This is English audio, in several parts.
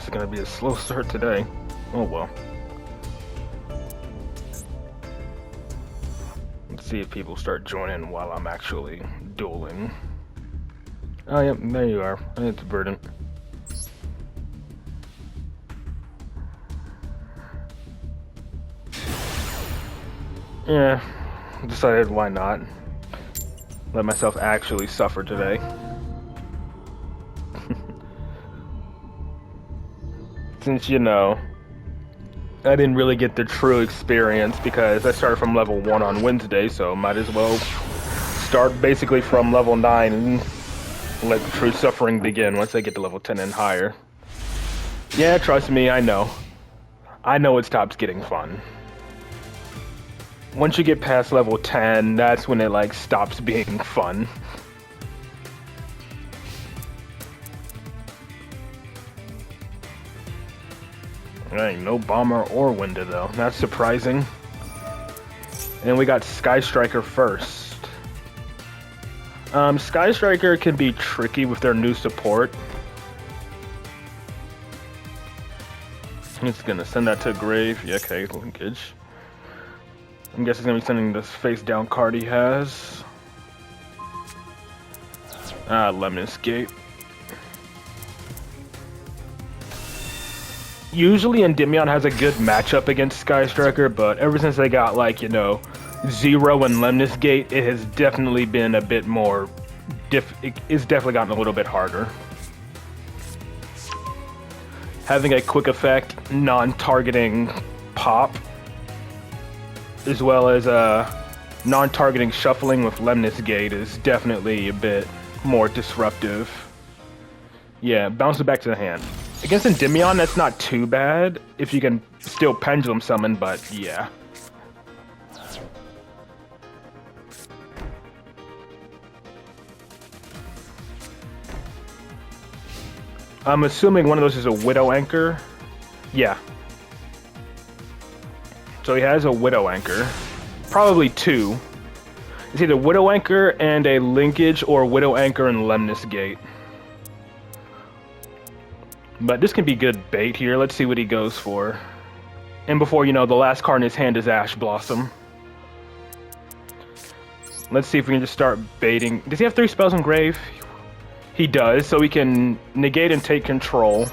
This is gonna be a slow start today. Oh well. Let's see if people start joining while I'm actually dueling. Oh, yep, there you are. It's Verdant. Yeah, decided why not. Let myself actually suffer today. Since, you know, I didn't really get the true experience because I started from level 1 on Wednesday, so might as well start basically from level 9 and let the true suffering begin once I get to level 10 and higher. Yeah, trust me, I know. I know it stops getting fun. Once you get past level 10, that's when it like stops being fun. Ain't no bomber or window though. That's surprising. And we got Sky Striker first. Sky Striker can be tricky with their new support. It's gonna send that to Grave. Yeah, okay, linkage. I guess he's gonna be sending this face down card he has. Lemnis Gate. Usually Endymion has a good matchup against Sky Striker, but ever since they got like, you know, Zero and Lemnis Gate, it has definitely been a bit more it's definitely gotten a little bit harder. Having a quick effect, non-targeting pop, as well as non-targeting shuffling with Lemnis Gate is definitely a bit more disruptive. Yeah, bounce it back to the hand. Against Endymion, that's not too bad if you can still pendulum summon, but yeah. I'm assuming one of those is a Widow Anchor. Yeah. So he has a Widow Anchor. Probably two. It's either Widow Anchor and a Linkage or Widow Anchor and Lemnis Gate. But this can be good bait here. Let's see what he goes for. And before you know, the last card in his hand is Ash Blossom. Let's see if we can just start baiting. Does he have 3 spells in Grave? He does, so we can negate and take control.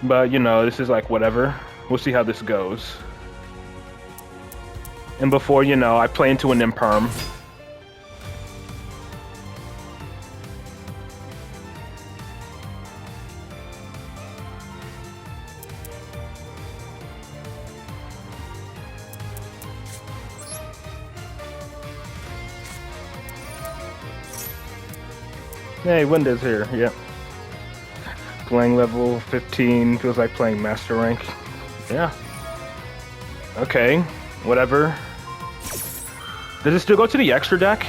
But, you know, this is like whatever. We'll see how this goes. And before you know, I play into an Imperm. Hey, Windows here, yep. Playing level 15 feels like playing Master Rank. Yeah. Okay, whatever. Does it still go to the extra deck?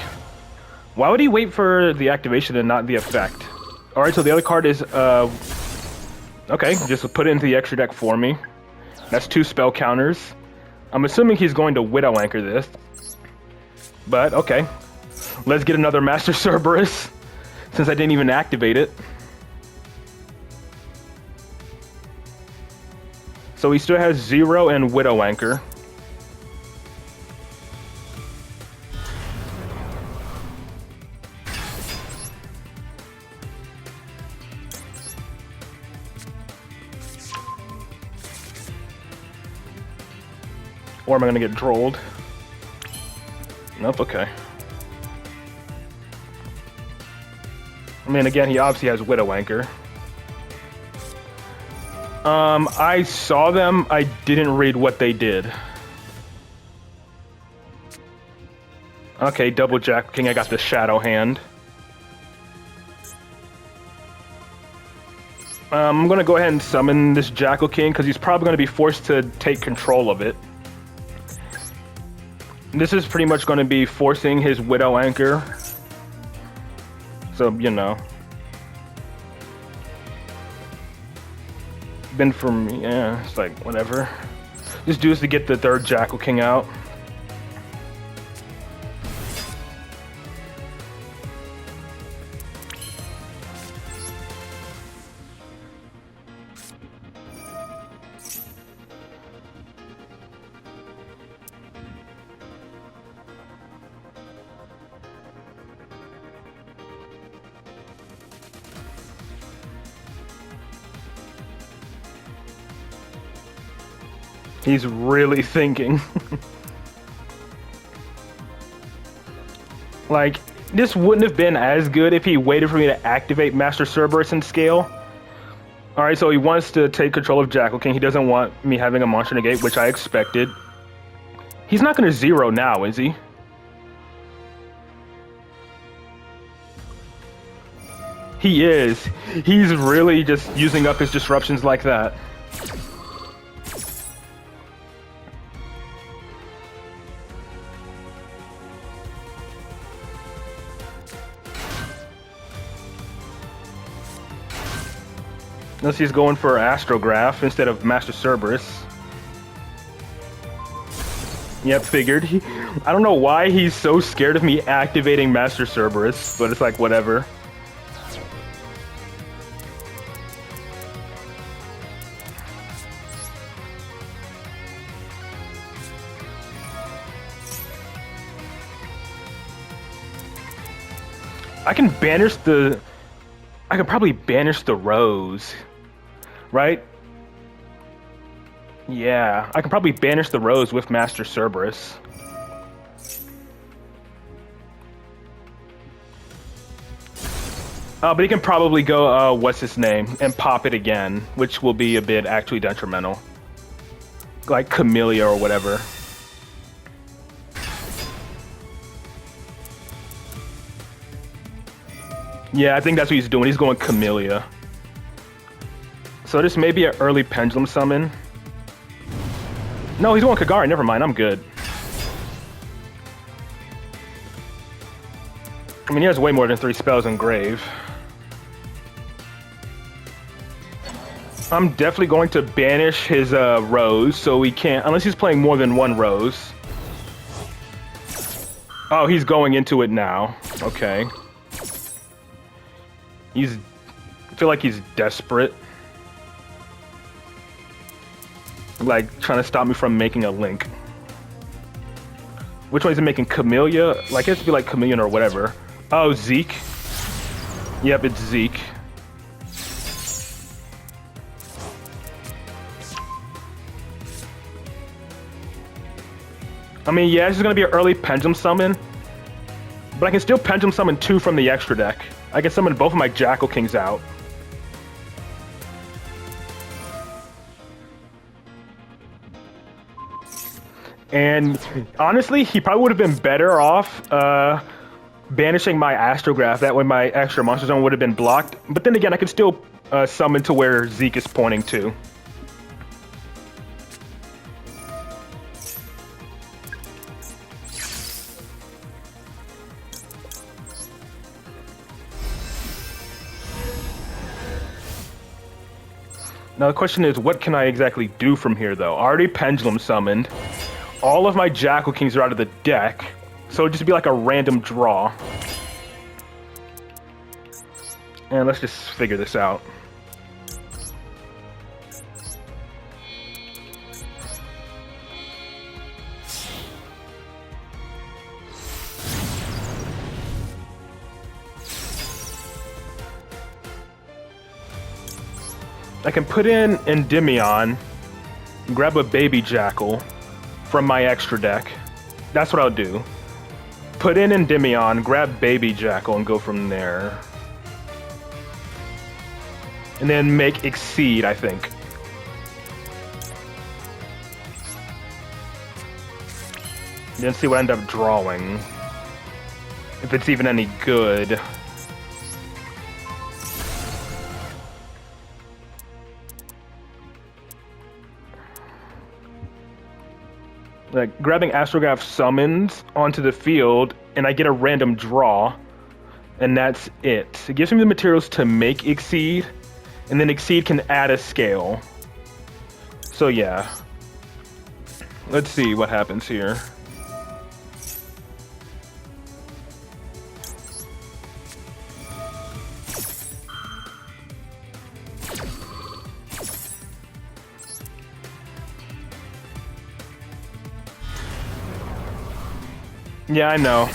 Why would he wait for the activation and not the effect? Alright, so the other card is, okay, just put it into the extra deck for me. That's 2 spell counters. I'm assuming he's going to Widow Anchor this. But, okay. Let's get another Master Cerberus, since I didn't even activate it. So he still has Zero and Widow Anchor. Or am I gonna get drolled? Nope, okay. I mean, again, he obviously has Widow Anchor. I saw them, I didn't read what they did. Okay, double Jack King, I got the Shadow Hand. I'm gonna go ahead and summon this Jackal King, because he's probably gonna be forced to take control of it. This is pretty much gonna be forcing his Widow Anchor. So, you know. Been from, yeah, it's like, whatever. Just do this to get the 3rd Jackal King out. He's really thinking. Like, this wouldn't have been as good if he waited for me to activate Master Cerberus and scale. Alright, so he wants to take control of Jackal King. He doesn't want me having a monster negate, which I expected. He's not going to zero now, is he? He is. He's really just using up his disruptions like that. Unless he's going for Astrograph instead of Master Cerberus. Yep, figured. I don't know why he's so scared of me activating Master Cerberus, but it's like, whatever. I can banish the... I could probably banish the Rose. Right? Yeah, I can probably banish the Rose with Master Cerberus. But he can probably go, what's his name, and pop it again, which will be a bit actually detrimental. Like Camellia or whatever. Yeah, I think that's what he's doing. He's going Camellia. So this may be an early Pendulum summon. No, he's going Kagari. Never mind, I'm good. I mean, he has way more than 3 spells in Grave. I'm definitely going to banish his Rose, so he can't... Unless he's playing more than 1 Rose. Oh, he's going into it now. Okay. He's... I feel like he's desperate. Like, trying to stop me from making a Link. Which one is he making? Camellia? Like, it has to be like Chameleon or whatever. Oh, Zeke. Yep, it's Zeke. I mean, yeah, this is going to be an early Pendulum summon. But I can still Pendulum summon 2 from the extra deck. I can summon both of my Jackal Kings out. And honestly, he probably would have been better off banishing my Astrograph. That way my extra Monster Zone would have been blocked. But then again, I could still summon to where Zeke is pointing to. Now the question is, what can I exactly do from here, though? I already Pendulum summoned. All of my Jackal Kings are out of the deck, so it'd just be like a random draw. And let's just figure this out. I can put in Endymion, grab a baby Jackal from my extra deck. That's what I'll do. Put in Endymion, grab baby Jackal, and go from there. And then make Exceed, I think. Then see what I end up drawing. If it's even any good. Like, grabbing Astrograph summons onto the field, and I get a random draw, and that's it. It gives me the materials to make Exceed, and then Exceed can add a scale. So yeah. Let's see what happens here. Yeah, I know.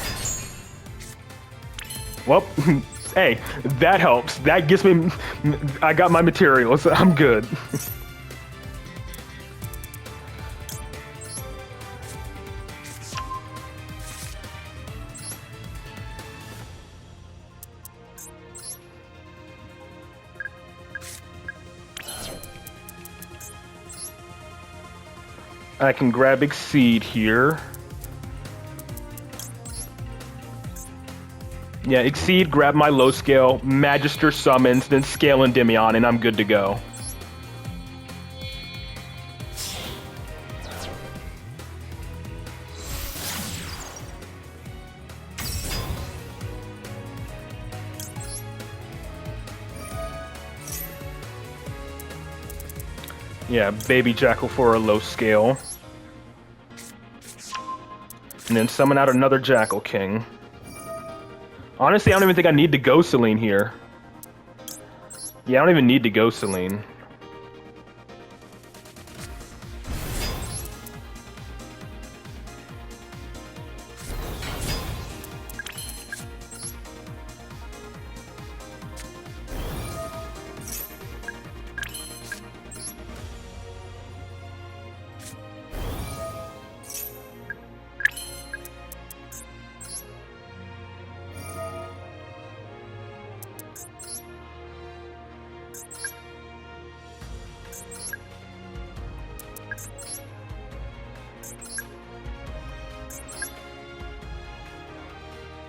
Well, hey, that helps. That gets me... I got my materials. I'm good. I can grab Exceed here. Yeah, Exceed, grab my low scale, Magister summons, then scale Endymion, and I'm good to go. Yeah, Baby Jackal for a low scale. And then summon out another Jackal King. Honestly, I don't even think I need to go Celine here. Yeah, I don't even need to go Celine.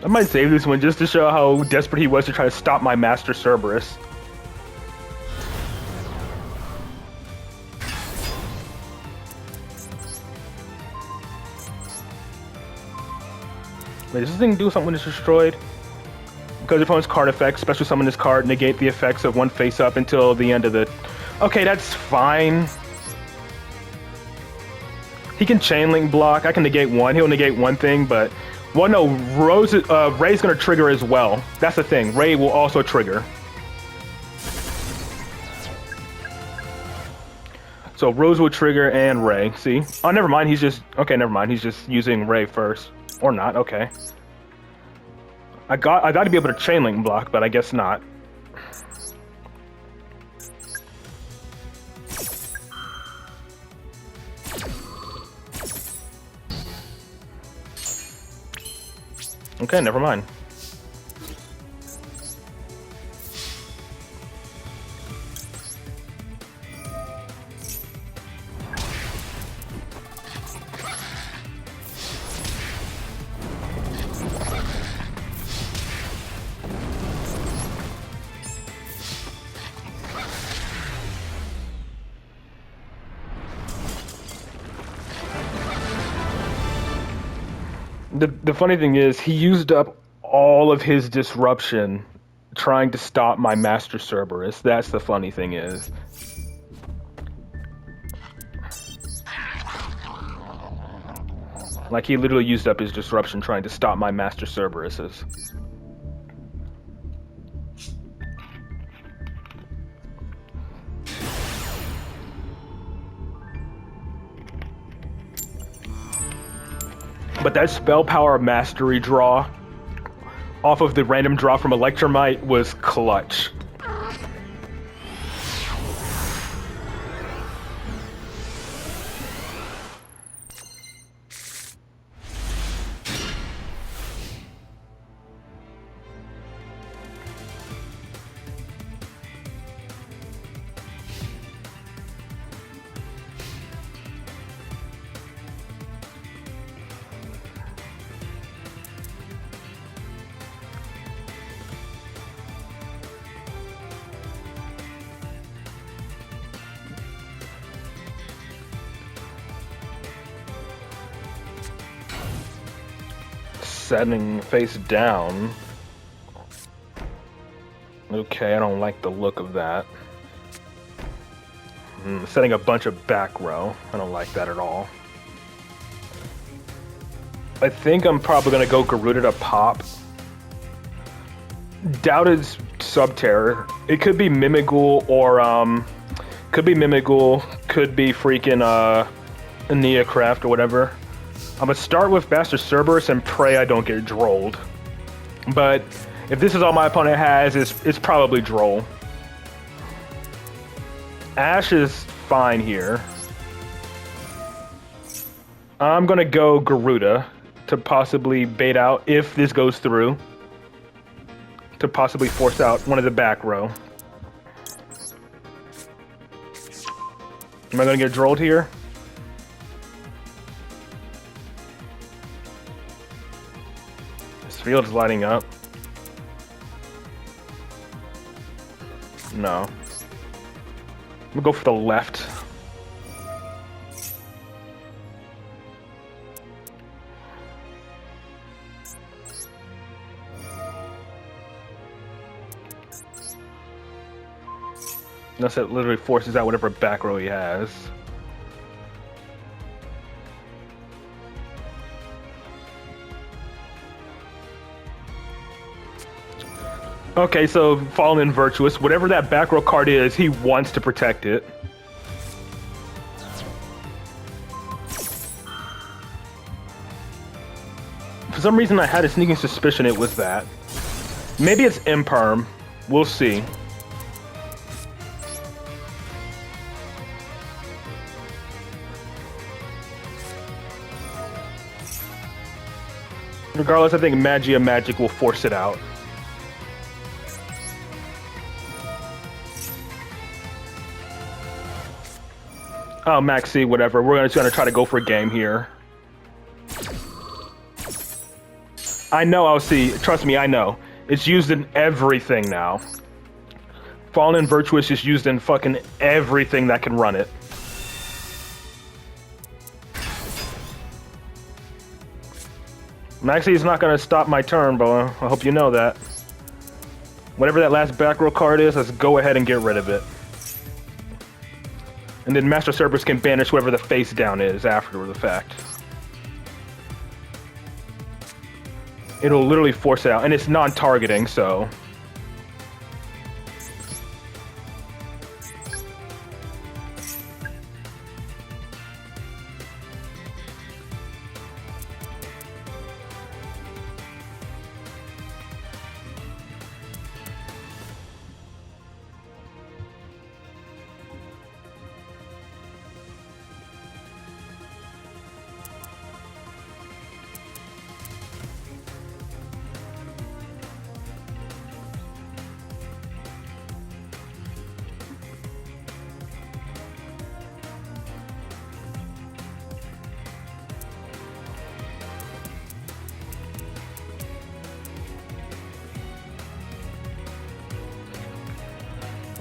I might save this one just to show how desperate he was to try to stop my Master Cerberus. Wait, does this thing do something when it's destroyed? Because your opponent's card effects, special summon this card, negate the effects of one face up until the end of the... Okay, that's fine. He can chain link block. I can negate one. He'll negate one thing, but... Well, no, Ray's gonna trigger as well. That's the thing. Ray will also trigger. So Rose will trigger and Ray. See? Oh, never mind. He's just... Okay, never mind. He's just using Ray first. Or not. Okay. I got to be able to chain link block, but I guess not. Okay, never mind. The funny thing is, he used up all of his disruption trying to stop my Master Cerberus. That's the funny thing is. Like, he literally used up his disruption trying to stop my Master Cerberuses. But that spell power mastery draw off of the random draw from Electromite was clutch. Setting face down. Okay, I don't like the look of that. Setting a bunch of back row. I don't like that at all. I think I'm probably gonna go Garuda to pop. Doubted's Subterror. It could be Mimighoul or could be Mimighoul, could be freaking Neocraft or whatever. I'm gonna start with Master Cerberus and pray I don't get drolled. But if this is all my opponent has, it's probably Droll. Ash is fine here. I'm gonna go Garuda to possibly bait out, if this goes through, to possibly force out one of the back row. Am I gonna get drolled here? field's lighting up. No. I'm gonna go for the left. Unless it literally forces out whatever back row he has. Okay, so Fallen Virtuous, whatever that back row card is, he wants to protect it. For some reason I had a sneaking suspicion it was that. Maybe it's Imperm. We'll see. Regardless, I think Magia Magic will force it out. Oh, Maxi, whatever. We're just gonna try to go for a game here. I know, I'll see. Trust me, I know. It's used in everything now. Fallen Virtuous is used in fucking everything that can run it. Maxi is not gonna stop my turn, but I hope you know that. Whatever that last back row card is, let's go ahead and get rid of it. And then Master Cerberus can banish whoever the face down is after the fact. It'll literally force it out, and it's non-targeting, so...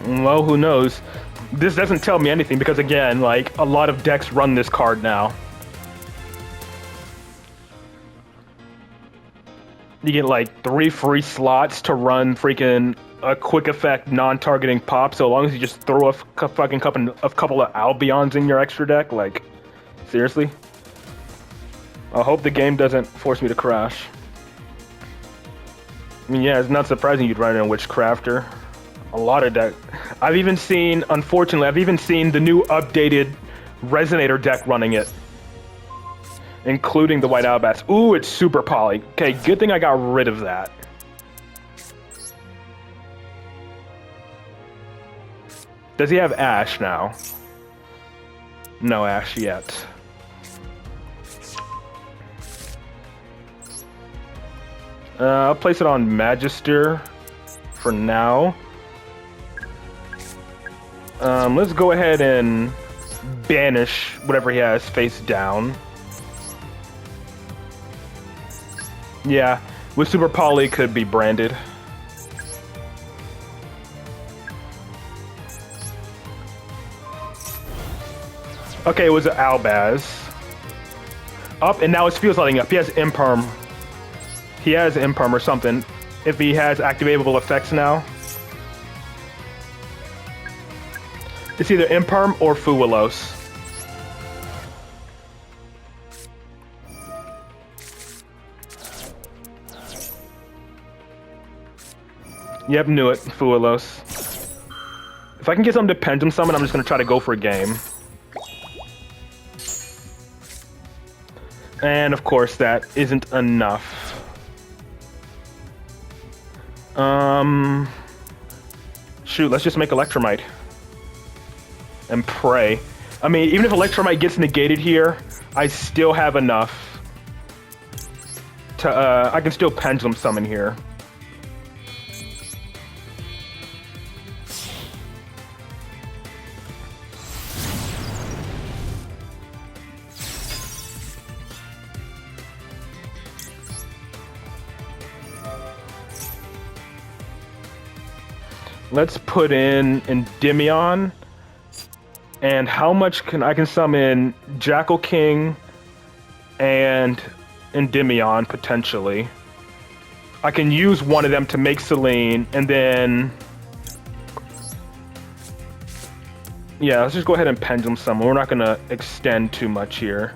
Well, who knows? This doesn't tell me anything because, again, like, a lot of decks run this card now. You get, like, 3 free slots to run freaking a quick effect non-targeting pop, so long as you just throw a fucking couple of Albions in your extra deck, like, seriously? I hope the game doesn't force me to crash. I mean, yeah, it's not surprising you'd run in a Witchcrafter. A lot of deck. I've even seen, unfortunately, I've even seen the new updated Resonator deck running it. Including the White Albas. Ooh, it's super poly. Okay, good thing I got rid of that. Does he have Ash now? No Ash yet. I'll place it on Magister for now. Let's go ahead and banish whatever he has face down. Yeah, with Super Poly could be branded. Okay, it was an Albaz. Up, and now his field's lighting up. He has Imperm. He has Imperm or something. If he has activatable effects now. It's either Imperm or Fuwalos. Yep, knew it. Fuwalos. If I can get something to Pendulum Summon, I'm just going to try to go for a game. And of course, that isn't enough. Shoot, let's just make Electromite. And pray. I mean, even if Electromite gets negated here, I still have enough to, I can still Pendulum Summon here. Let's put in Endymion. And how much I can summon Jackal King and Endymion potentially. I can use one of them to make Selene, and then yeah, let's just go ahead and Pendulum Summon. We're not gonna extend too much here.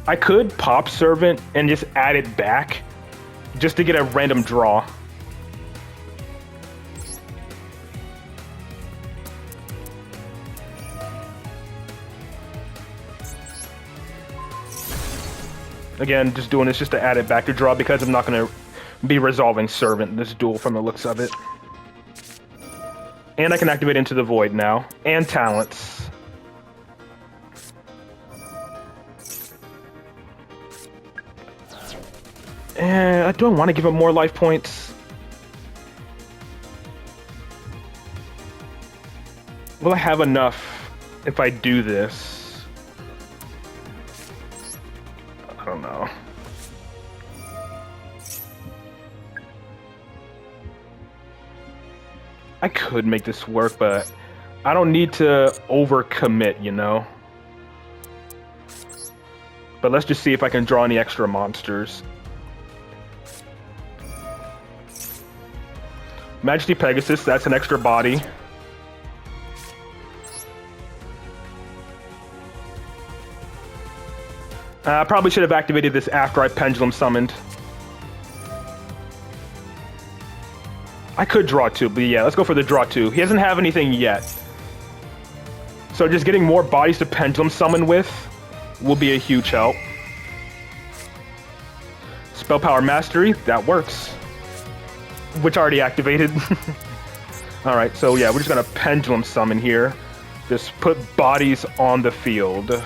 I could pop Servant and just add it back, just to get a random draw. Again, just doing this just to add it back to draw because I'm not going to be resolving Servant this duel from the looks of it. And I can activate Into the Void now. And Talents. And I don't want to give him more life points. Will I have enough if I do this? I don't know. I could make this work, but I don't need to overcommit, you know? But let's just see if I can draw any extra monsters. Majesty Pegasus, that's an extra body. I probably should have activated this after I Pendulum Summoned. I could draw 2, but yeah, let's go for the draw 2. He doesn't have anything yet. So just getting more bodies to Pendulum Summon with will be a huge help. Spell Power Mastery, that works. Which already activated. Alright, so yeah, we're just gonna Pendulum Summon here. Just put bodies on the field.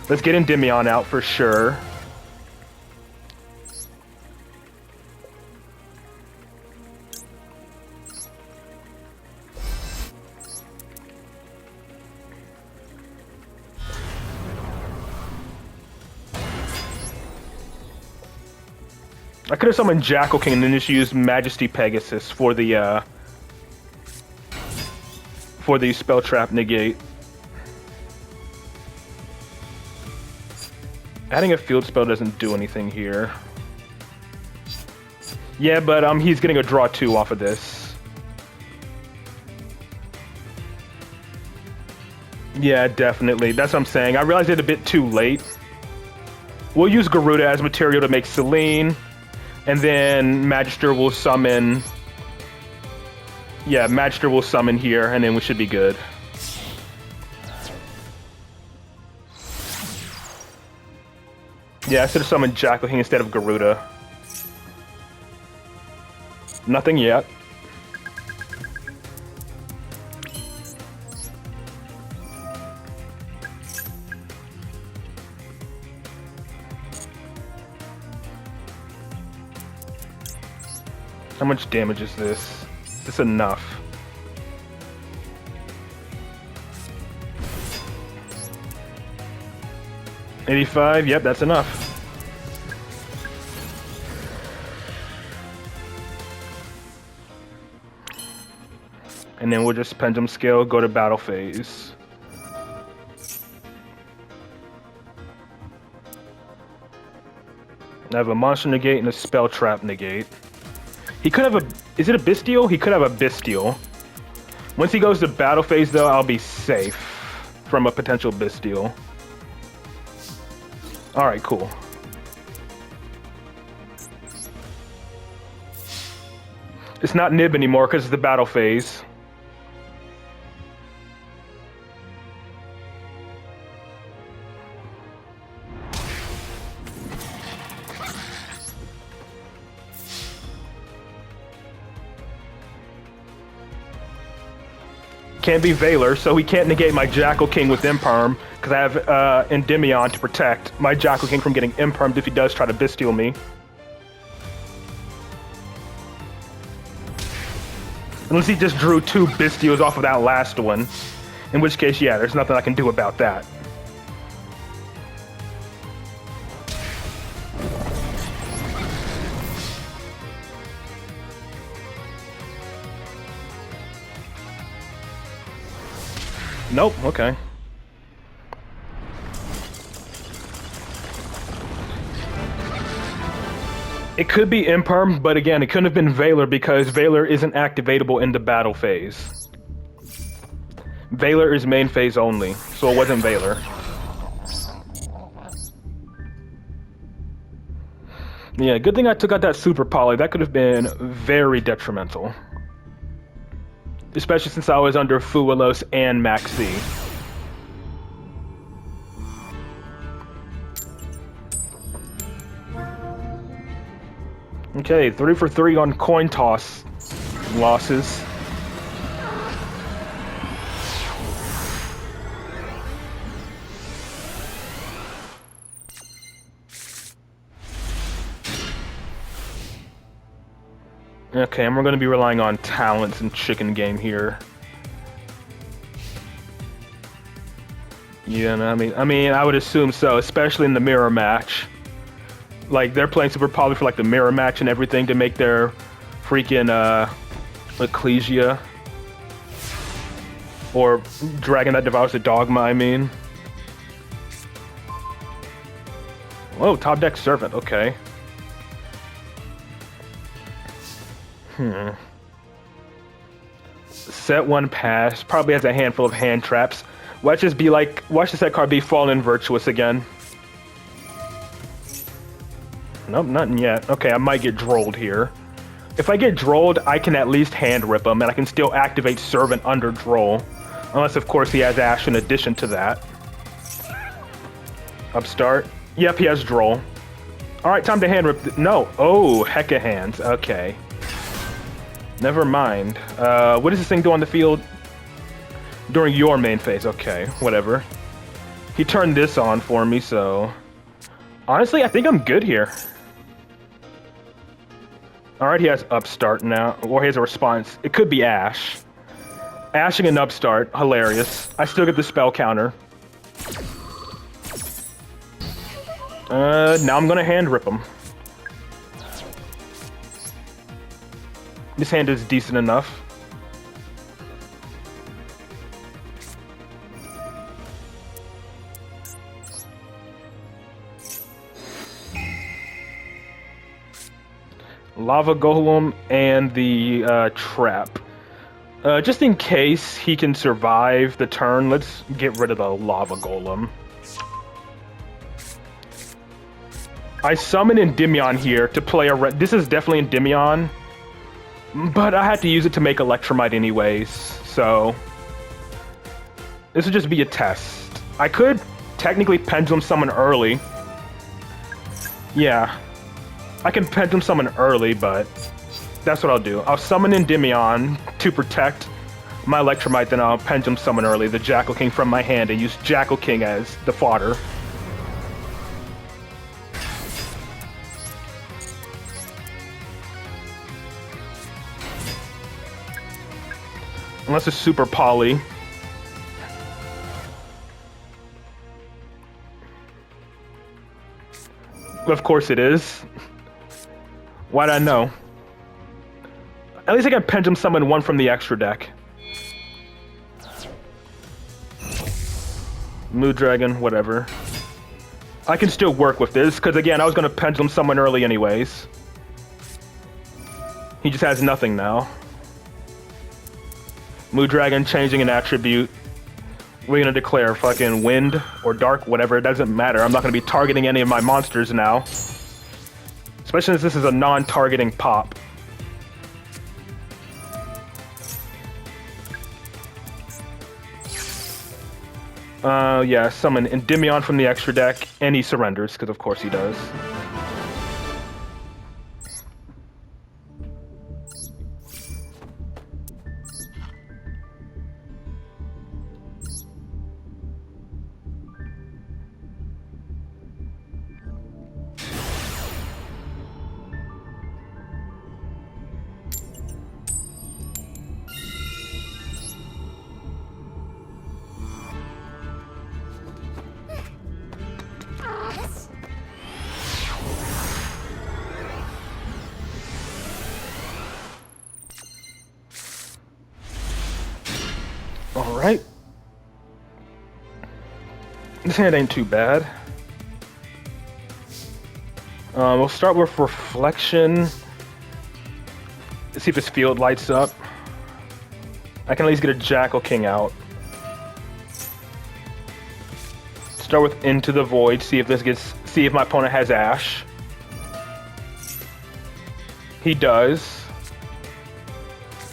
Let's get Endymion out for sure. I could have summoned Jackal King and then just used Majesty Pegasus for the Spell Trap Negate. Adding a field spell doesn't do anything here. Yeah, but he's getting a draw 2 off of this. Yeah, definitely. That's what I'm saying. I realized it a bit too late. We'll use Garuda as material to make Selene, and then Magister will summon... Yeah, Magister will summon here, and then we should be good. Yeah, I should have summoned Jackal King instead of Garuda. Nothing yet. How much damage is this? Is this enough? $85, yep, that's enough. And then we'll just Pendulum Scale, go to battle phase. I have a Monster Negate and a Spell Trap Negate. He could have a... Is it a Bestial? He could have a Bestial. Once he goes to battle phase, though, I'll be safe from a potential Bestial. Alright, cool. It's not Nib anymore because it's the battle phase. Can't be Valor, so he can't negate my Jackal King with Imperm, because I have Endymion to protect my Jackal King from getting Impermed if he does try to Bestial me. Unless he just drew 2 Bestials off of that last one. In which case, yeah, there's nothing I can do about that. Nope, okay. It could be Imperm, but again, it couldn't have been Valor because Valor isn't activatable in the battle phase. Valor is main phase only, so it wasn't Valor. Yeah, good thing I took out that Super Poly. That could have been very detrimental. Especially since I was under Fuelos and Maxi. Okay, 3 for 3 on coin toss losses. Okay, and we're going to be relying on talents and chicken game here. Yeah, I mean, I would assume so, especially in the mirror match. Like, they're playing Super Poly for, like, the mirror match and everything to make their freaking, Ecclesia. Or Dragon that Devours the Dogma, I mean. Whoa, top deck Servant, okay. Set 1 pass, probably has a handful of hand traps. Watch this be like, watch the set card be Fallen Virtuous again. Nope, nothing yet. Okay, I might get drolled here. If I get drolled, I can at least hand rip him, and I can still activate Servant under droll. Unless, of course, he has Ash in addition to that. Upstart. Yep, he has droll. Alright, time to hand rip. No. Oh, hecka hands. Okay. Never mind. What does this thing do on the field? During your main phase. Okay, whatever. He turned this on for me, so... Honestly, I think I'm good here. Alright, he has Upstart now. Or he has a response. It could be Ash. Ashing an Upstart. Hilarious. I still get the spell counter. Now I'm gonna hand rip him. This hand is decent enough. Lava Golem and the trap. Just in case he can survive the turn, let's get rid of the Lava Golem. I summon Endymion here to play a... This is definitely Endymion, but I had to use it to make Electromite anyways, so... This would just be a test. I could technically Pendulum Summon early. Yeah. I can Pendulum Summon early, but that's what I'll do. I'll summon Endymion to protect my Electromite, then I'll Pendulum Summon early the Jackal King from my hand and use Jackal King as the fodder. Unless it's Super Poly. Of course it is. Why'd I know? At least I can Pendulum Summon one from the extra deck. Mood Dragon, whatever. I can still work with this, because again, I was going to Pendulum Summon early anyways. He just has nothing now. Mood Dragon changing an attribute. We're gonna declare fucking Wind or Dark, whatever, it doesn't matter. I'm not gonna be targeting any of my monsters now. Especially since this is a non-targeting pop. Yeah, summon Endymion from the extra deck, and he surrenders, because of course he does. Alright. This hand ain't too bad. We'll start with Reflection. Let's see if his field lights up. I can at least get a Jackal King out. Start with Into the Void, see if my opponent has Ash. He does.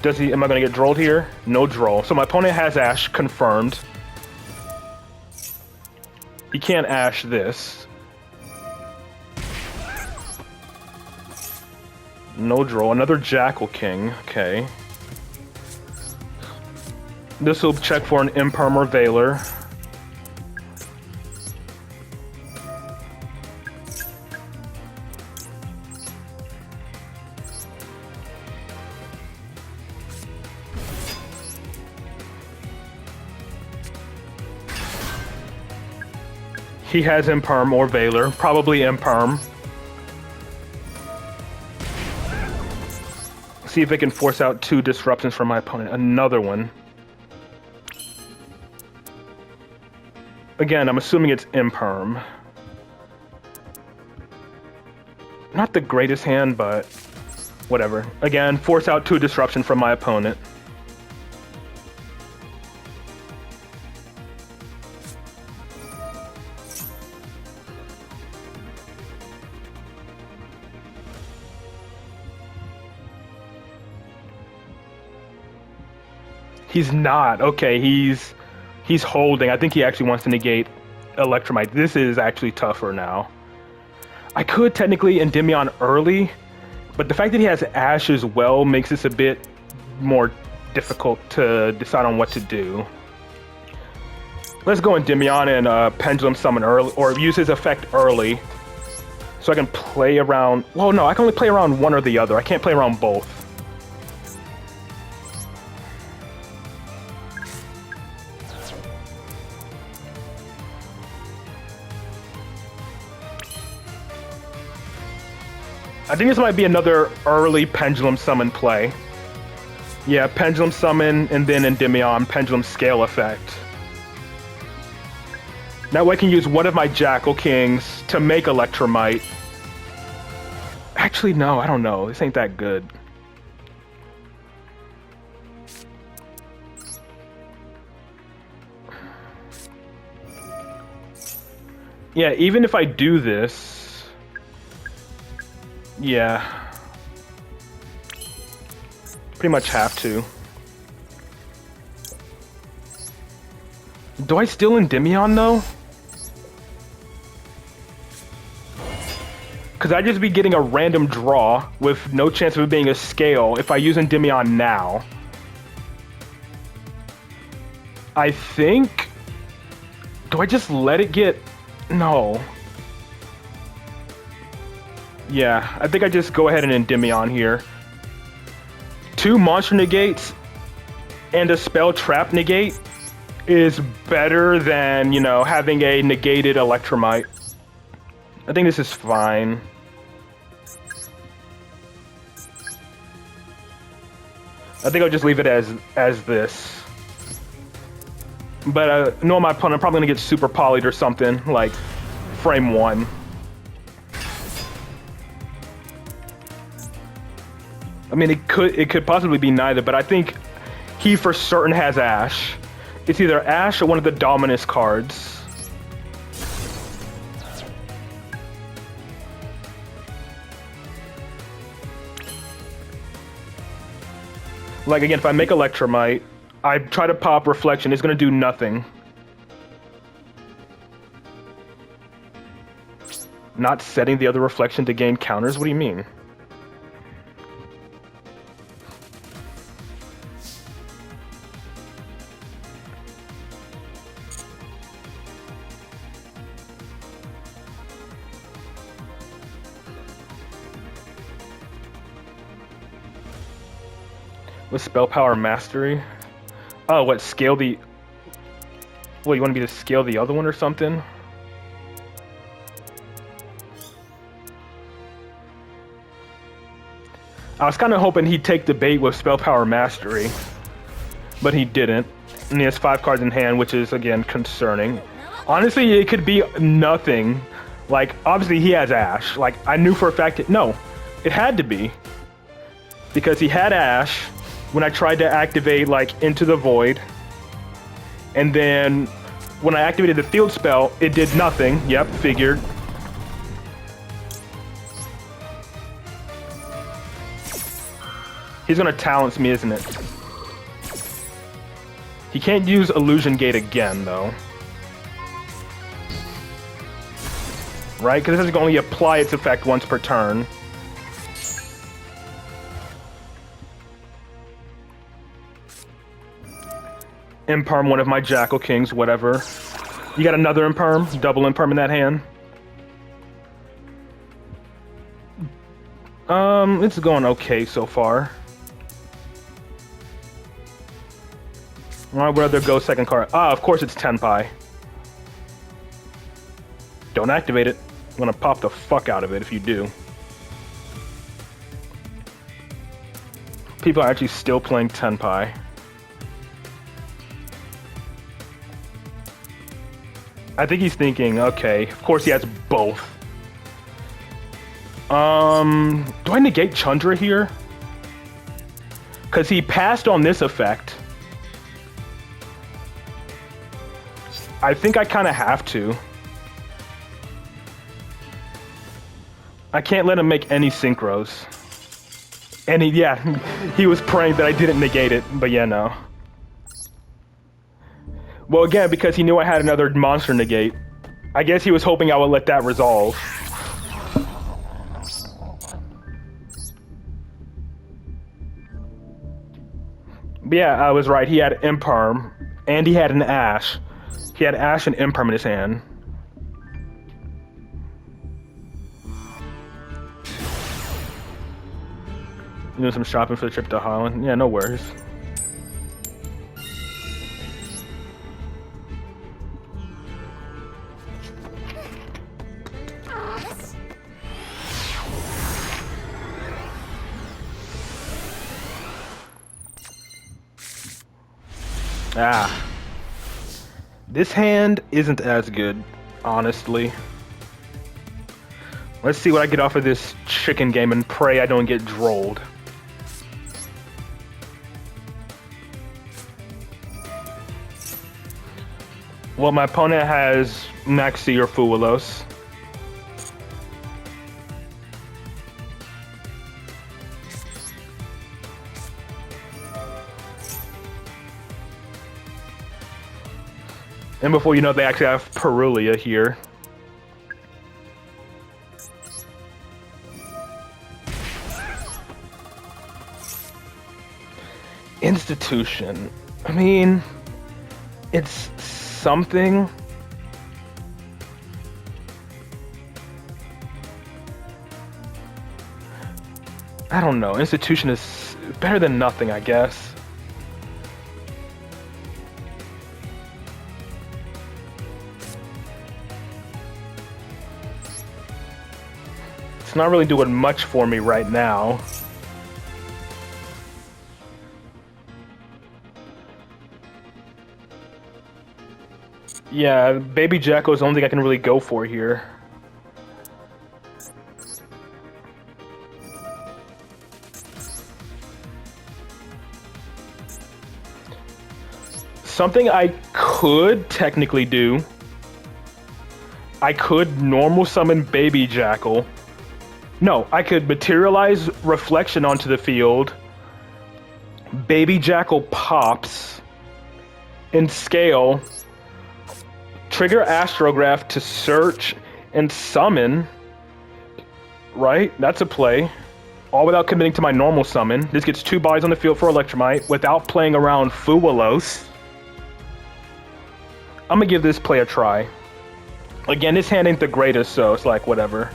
Does he? Am I gonna get drolled here? No droll. So my opponent has Ash, confirmed. He can't Ash this. No droll. Another Jackal King. Okay. This will check for an Imperm or Veiler. He has Imperm or Veiler, probably Imperm. See if it can force out 2 disruptions from my opponent. Another one. Again, I'm assuming it's Imperm. Not the greatest hand, but whatever. Again, force out 2 disruption from my opponent. He's not. Okay, he's holding. I think he actually wants to negate Electromite. This is actually tougher now. I could technically Endymion early, but the fact that he has Ash as well makes this a bit more difficult to decide on what to do. Let's go Endymion and Pendulum Summon early, or use his effect early, so I can play around. Well, no, I can only play around one or the other. I can't play around both. I think this might be another early Pendulum Summon play. Yeah, Pendulum Summon and then Endymion, Pendulum Scale effect. That way I can use one of my Jackal Kings to make Electromite. Actually, no, I don't know. This ain't that good. Yeah, even if I do this... Yeah. Pretty much have to. Do I still Endymion though? Because I'd just be getting a random draw with no chance of it being a scale if I use Endymion now. I think... Do I just let it get... No. Yeah, I think I just go ahead and Endymion here. 2 monster negates and a spell trap negate is better than, you know, having a negated Electromite. I think this is fine. I think I'll just leave it as this. But knowing my opponent, I'm probably gonna get super polyed or something, like frame 1. I mean, it could possibly be neither, but I think he for certain has Ash. It's either Ash or one of the Dominus cards. Like, again, if I make Electromite, I try to pop Reflection, it's gonna do nothing. Not setting the other Reflection to gain counters? What do you mean? With Spell Power Mastery? Oh, what, scale the... What, you want me to scale the other one or something? I was kind of hoping he'd take the bait with Spell Power Mastery, but he didn't. And he has 5 cards in hand, which is, again, concerning. Honestly, it could be nothing. Like, obviously he has Ash. Like, I knew for a fact no, it had to be. Because he had Ash when I tried to activate, like, Into the Void. And then when I activated the field spell, it did nothing. Yep, figured. He's gonna talents me, isn't it? He can't use Illusion Gate again, though. Right? Because this is going to only apply its effect once per turn. Imperm one of my Jackal Kings, whatever. You got another Imperm? Double Imperm in that hand? It's going okay so far. Alright, where other go second card? Ah, of course it's Tenpai. Don't activate it. I'm gonna pop the fuck out of it if you do. People are actually still playing Tenpai. I think he's thinking, okay, of course he has both. Do I negate Chandra here? Because he passed on this effect. I think I kind of have to. I can't let him make any synchros. And he was praying that I didn't negate it, but yeah, no. Well, again, because he knew I had another monster negate. I guess he was hoping I would let that resolve. But yeah, I was right. He had Imperm, and he had an Ash. He had Ash and Imperm in his hand. Doing some shopping for the trip to Holland. Yeah, no worries. Ah. This hand isn't as good, honestly. Let's see what I get off of this chicken game and pray I don't get drolled. Well, my opponent has Maxi or Fuwalos. And before you know, they actually have Perulia here. Institution. I mean, it's something. I don't know. Institution is better than nothing, I guess. It's not really doing much for me right now. Yeah, Baby Jackal is the only thing I can really go for here. Something I could technically do. I could normal summon Baby Jackal. No, I could materialize Reflection onto the field. Baby Jackal pops. And scale. Trigger Astrograph to search and summon. Right? That's a play. All without committing to my normal summon. This gets 2 buys on the field for Electromite without playing around Fuwalos. I'm gonna give this play a try. Again, this hand ain't the greatest, so it's like, whatever.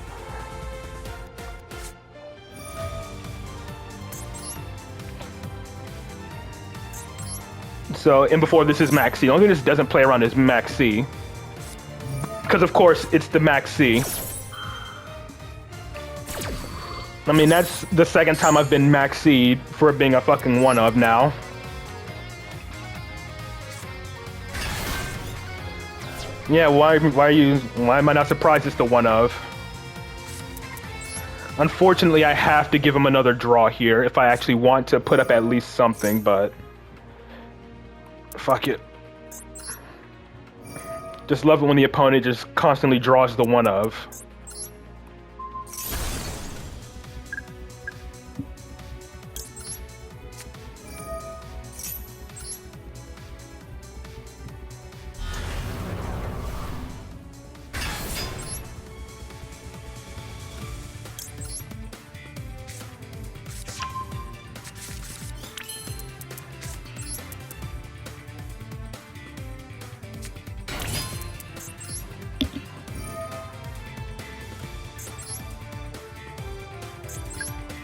So, and before this is Maxi. The only thing this doesn't play around is Maxi. Because, of course, it's the Maxi. I mean, that's the second time I've been Maxi for it being a fucking one-of now. Yeah, why am I not surprised it's the one of? Unfortunately, I have to give him another draw here if I actually want to put up at least something, but fuck it. Just love it when the opponent just constantly draws the one of.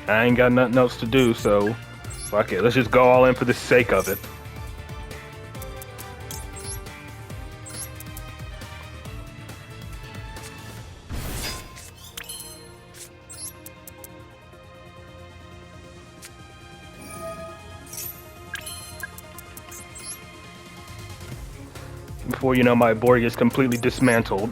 I ain't got nothing else to do, so fuck it. Let's just go all in for the sake of it. Before you know, my board gets completely dismantled.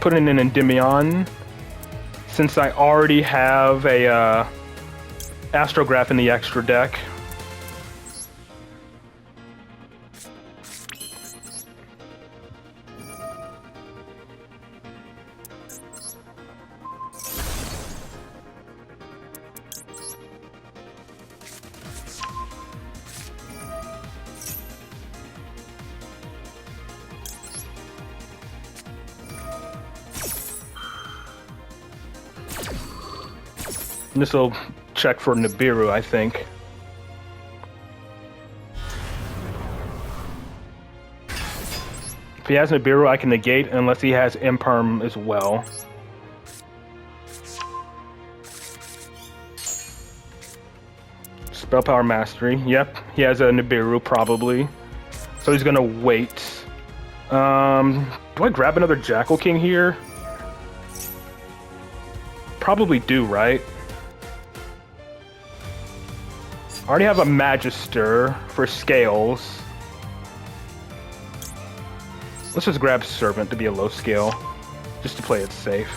Putting in Endymion, since I already have a Astrograph in the extra deck. This will check for Nibiru, I think. If he has Nibiru, I can negate unless he has Imperm as well. Spell Power Mastery. Yep, he has a Nibiru probably. So he's gonna wait. Do I grab another Jackal King here? Probably do, right? I already have a Magister for scales. Let's just grab Servant to be a low scale, just to play it safe.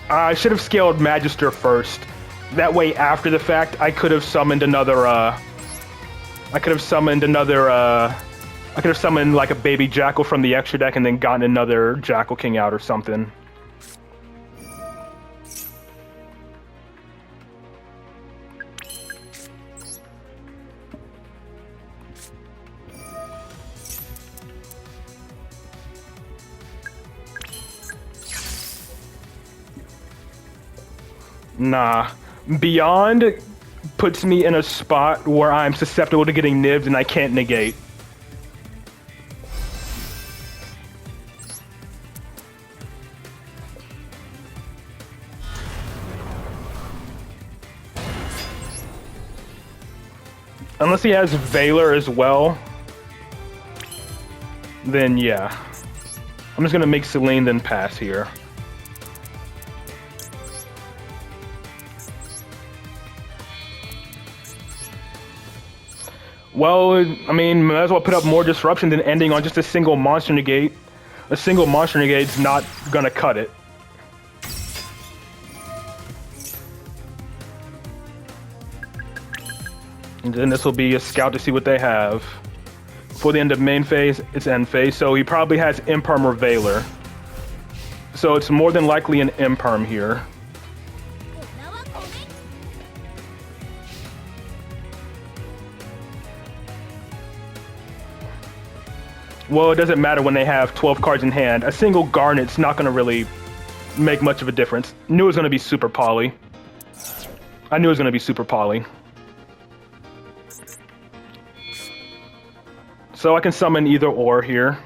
I should have scaled Magister first. That way, after the fact, I could have summoned another, I could have summoned like a baby Jackal from the extra deck and then gotten another Jackal King out or something. Nah. Beyond puts me in a spot where I'm susceptible to getting nibbed and I can't negate. Unless he has Valor as well, then yeah. I'm just gonna make Selene then pass here. Well, I mean, might as well put up more disruption than ending on just a single monster negate. A single monster negate's not gonna cut it. And then this will be a scout to see what they have. Before the end of main phase, it's end phase, so he probably has Imperm or Valor. So it's more than likely an Imperm here. Well, it doesn't matter when they have 12 cards in hand. A single Garnet's not going to really make much of a difference. Knew it was going to be super poly. I knew it was going to be super poly. So I can summon either or here.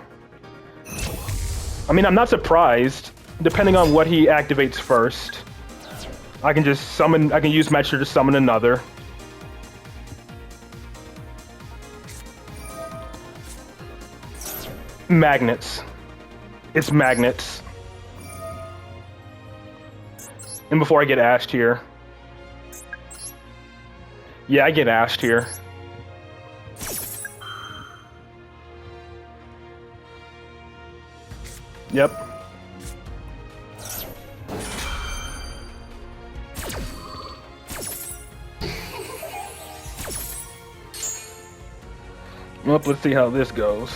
I mean, I'm not surprised, depending on what he activates first. I can just summon. I can use Metro to summon another. Magnets. It's magnets. And before I get ashed here. Yeah, I get ashed here. Yep. Well, let's see how this goes.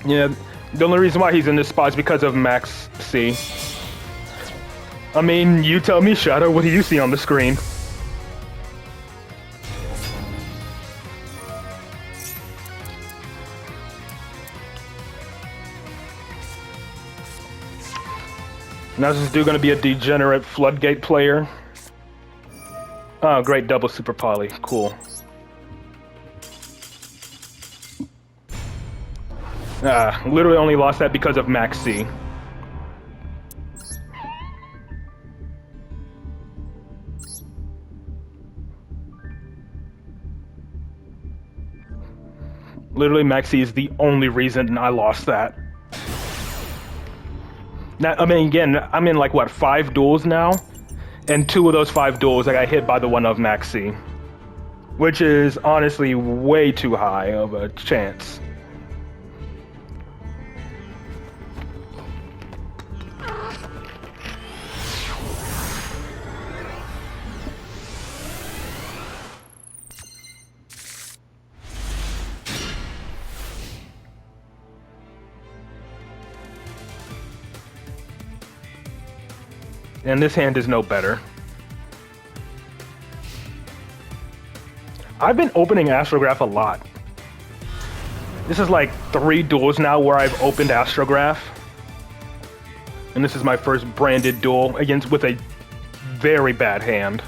Yeah, the only reason why he's in this spot is because of Max C. I mean, you tell me, Shadow, what do you see on the screen? Now is this dude gonna be a degenerate floodgate player? Oh, great, double super poly, cool. Literally only lost that because of Max C. Literally, Max C is the only reason I lost that. Now, I mean, again, I'm in like, what, 5 duels now? And 2 of those 5 duels, I got hit by the one of Max C. Which is honestly way too high of a chance. And this hand is no better. I've been opening Astrograph a lot. This is like 3 duels now where I've opened Astrograph. And this is my first branded duel with a very bad hand.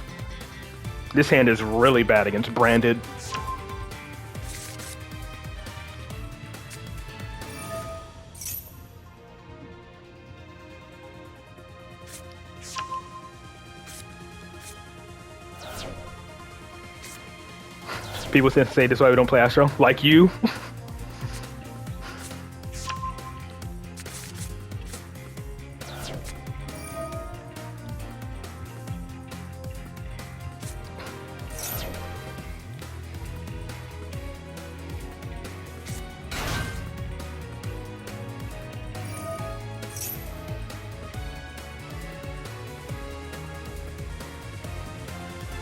This hand is really bad against branded. People say this is why we don't play Astro. Like you.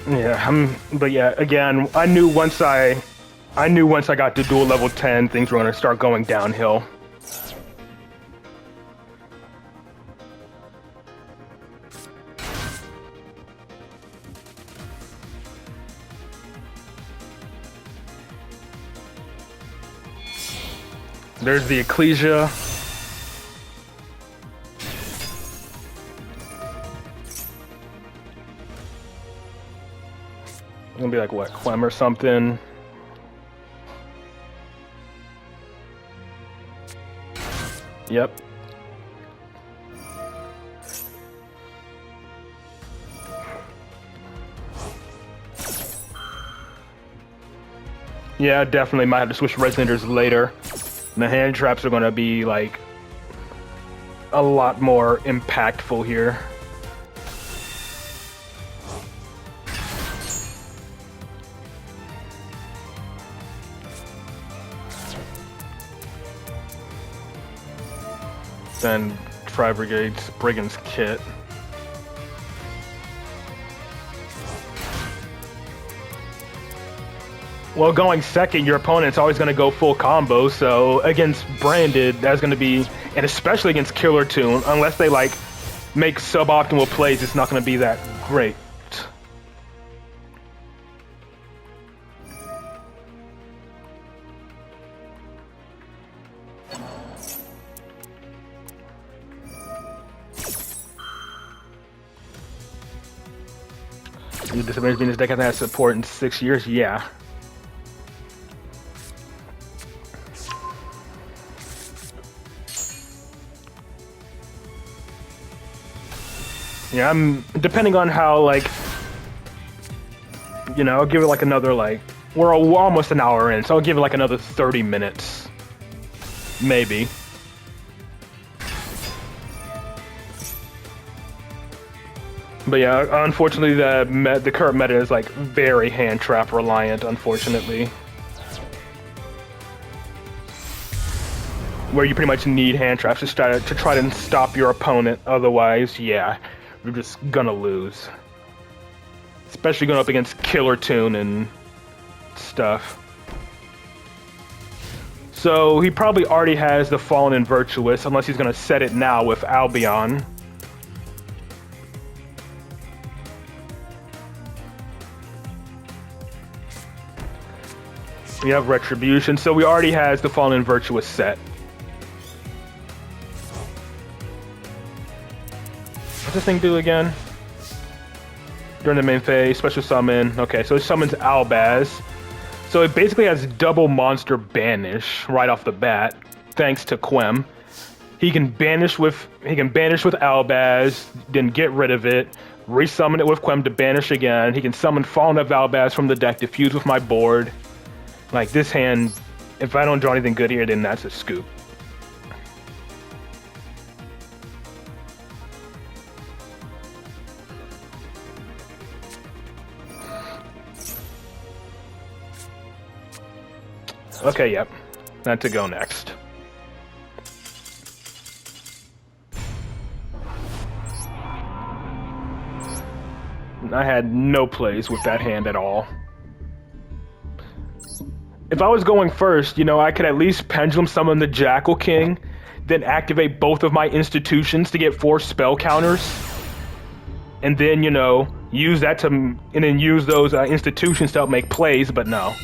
Yeah, but yeah, again, I knew once I got to duel level 10, things were gonna start going downhill. There's the Ecclesia. Gonna be like, what, Clem or something? Yep. Yeah, definitely might have to switch Resonators later. And the hand traps are gonna be like a lot more impactful here. Then Tri-Brigade's Brigand's Kit. Well, going second, your opponent's always going to go full combo, so against Branded, that's going to be, and especially against Killer Toon, unless they like make suboptimal plays, it's not going to be that great. Your disadvantage means this deck hasn't had support in 6 years? Yeah. Yeah, I'm depending on how, like, you know, I'll give it like another, like, we're almost an hour in, so I'll give it like another 30 minutes. Maybe. But yeah, unfortunately, the current meta is like very hand trap reliant, unfortunately. Where you pretty much need hand traps to try to stop your opponent, otherwise, yeah, you're just gonna lose. Especially going up against Killer Tune and stuff. So he probably already has the Fallen and Virtuous, unless he's gonna set it now with Albion. We have Retribution, so we already has the Fallen and Virtuous set. What's this thing do again? During the main phase, special summon. Okay, so it summons Albaz. So it basically has double monster banish right off the bat, thanks to Quem. He can banish with Albaz, then get rid of it, resummon it with Quem to banish again. He can summon Fallen of Albaz from the deck to fuse with my board. Like this hand, if I don't draw anything good here, then that's a scoop. Okay, yep. Not to go next. I had no plays with that hand at all. If I was going first, you know, I could at least pendulum summon the Jackal King, then activate both of my institutions to get 4 spell counters, and then, you know, use that to, and then use those institutions to help make plays, but no.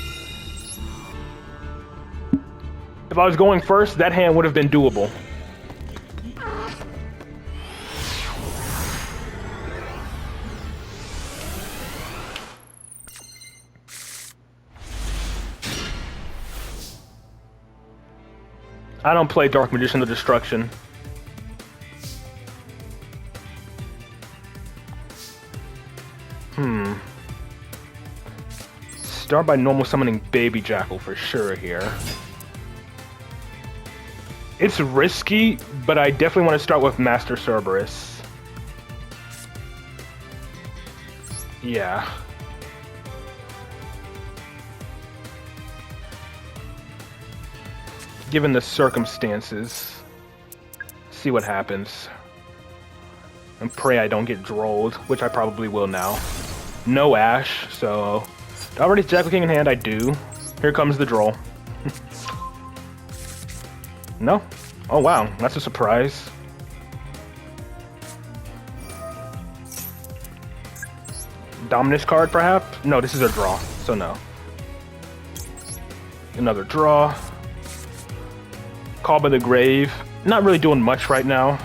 If I was going first, that hand would have been doable. I don't play Dark Magician of Destruction. Start by normal summoning Baby Jackal for sure here. It's risky, but I definitely want to start with Master Cerberus. Yeah. Given the circumstances, see what happens. And pray I don't get drolled, which I probably will now. No Ash, so... Already Jackal King in hand, I do. Here comes the droll. No? Oh wow, that's a surprise. Dominus card, perhaps? No, this is a draw, so no. Another draw. Call by the Grave. Not really doing much right now.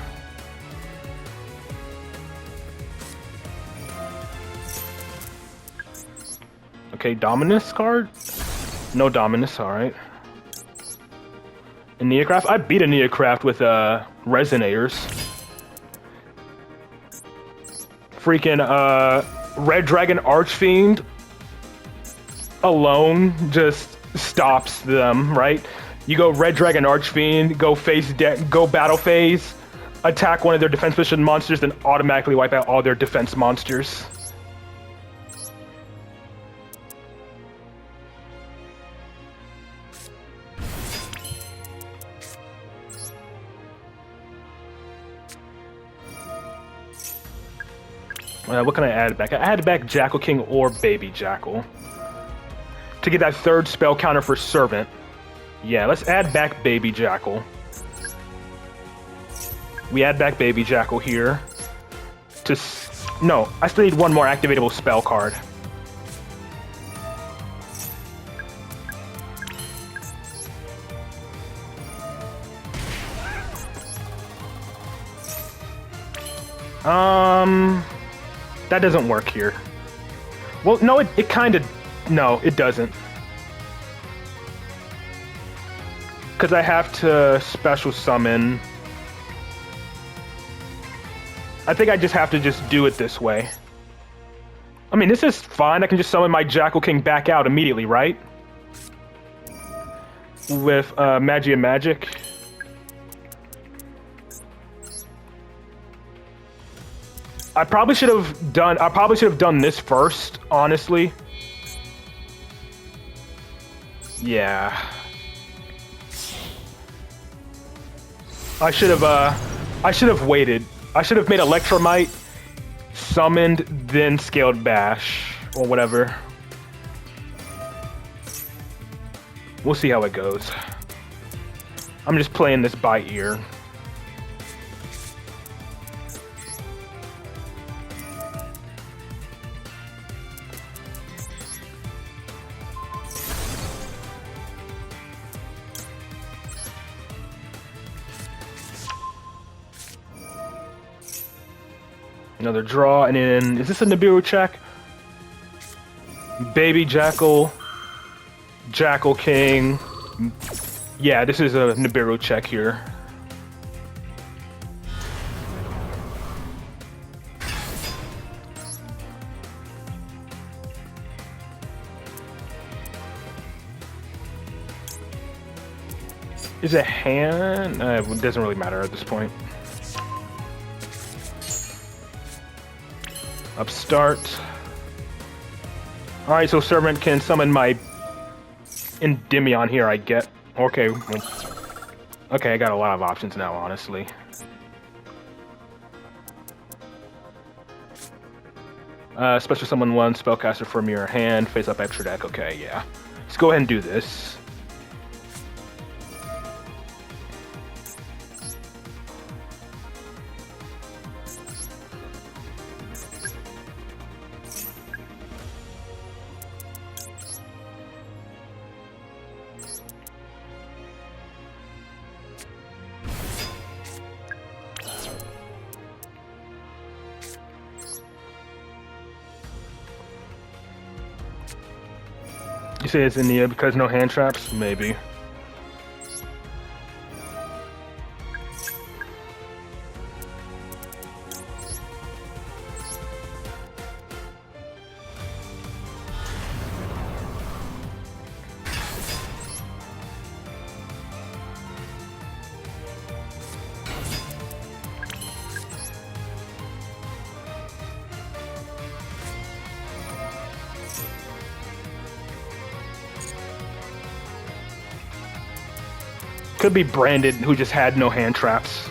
Okay, Dominus card? No Dominus, alright. A Neocraft? I beat a Neocraft with Resonators. Freaking Red Dragon Archfiend alone just stops them, right? You go Red Dragon Archfiend, go battle phase, attack one of their defense position monsters, then automatically wipe out all their defense monsters. What can I add back? I added back Jackal King or Baby Jackal to get that 3rd spell counter for Servant. Yeah, let's add back Baby Jackal. We add back Baby Jackal here. No, I still need one more activatable spell card. That doesn't work here. Well, no, it kind of... No, it doesn't. Because I have to special summon... I think I just have to just do it this way. I mean, this is fine. I can just summon my Jackal King back out immediately, right? With Magia Magic. I probably should have done this first, honestly. Yeah. I should have waited. I should have made Electromite, summoned, then scaled Bash, or whatever. We'll see how it goes. I'm just playing this by ear. Another draw, and then, is this a Nibiru check? Baby Jackal, Jackal King. Yeah, this is a Nibiru check here. Is it hand? It doesn't really matter at this point. Upstart. Alright, so Servant can summon my Endymion here, I get. Okay. Okay, I got a lot of options now, honestly. Special summon 1, Spellcaster from your hand, face up extra deck. Okay, yeah. Let's go ahead and do this. You say it's in the air because no hand traps? Maybe. Could be Branded, who just had no hand traps.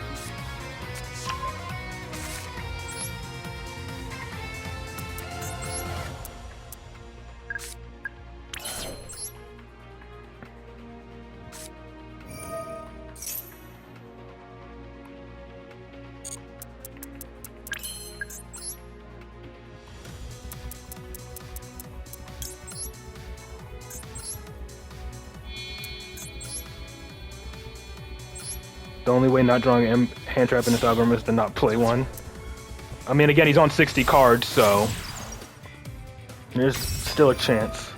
The only way not drawing a hand trap in this algorithm is to not play one. I mean, again, he's on 60 cards, so there's still a chance.